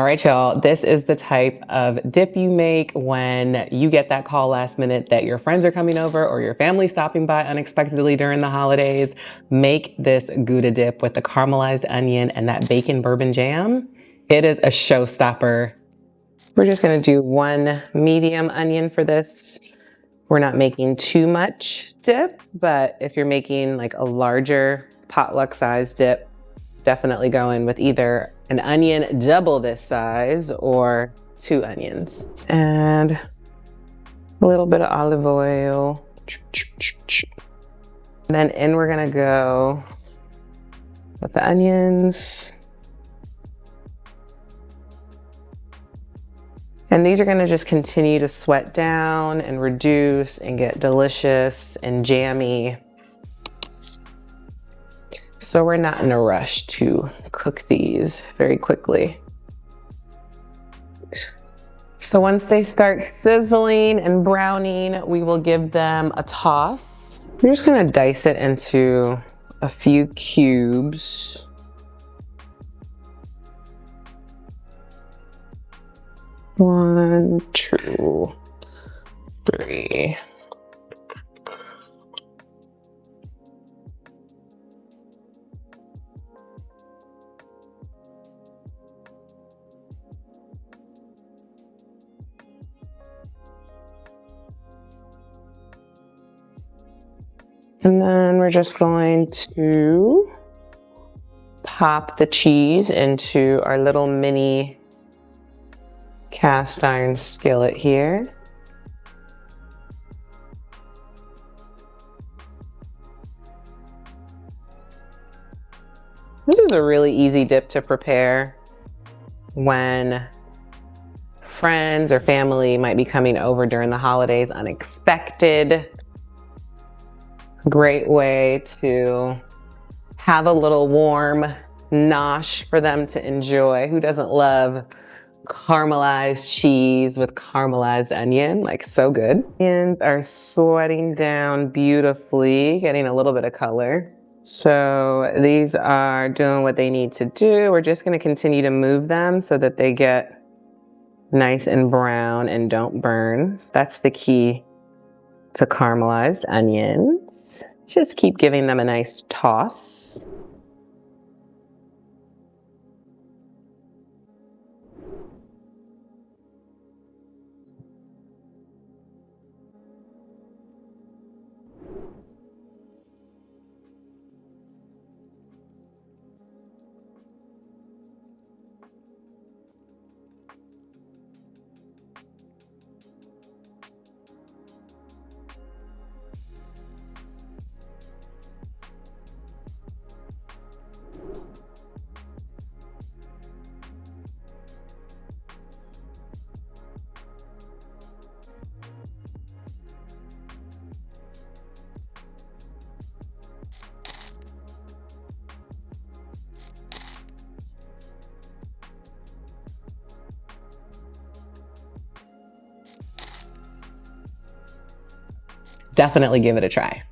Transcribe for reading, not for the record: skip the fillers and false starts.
right, y'all, this is the type of dip you make when you get that call last minute that your friends are coming over or your family stopping by unexpectedly during the holidays. Make this Gouda dip with the caramelized onion and that bacon bourbon jam. It is a showstopper. We're just gonna do 1 medium onion for this. We're not making too much dip, but if you're making like a larger potluck size dip, definitely go in with either an onion double this size or 2 onions. And a little bit of olive oil. And then in we're gonna go with the onions. And these are gonna just continue to sweat down and reduce and get delicious and jammy. So we're not in a rush to cook these very quickly. So once they start sizzling and browning, we will give them a toss. We're just gonna dice it into a few cubes. One, 2, 3. And then we're just going to pop the cheese into our little mini cast iron skillet here. This is a really easy dip to prepare when friends or family might be coming over during the holidays unexpected. Great way to have a little warm nosh for them to enjoy. Who doesn't love caramelized cheese with caramelized onion? Like, so good. And are sweating down beautifully, getting a little bit of color. So these are doing what they need to do. We're just gonna continue to move them so that they get nice and brown and don't burn. That's the key to caramelized onions. Just keep giving them a nice toss. Definitely give it a try.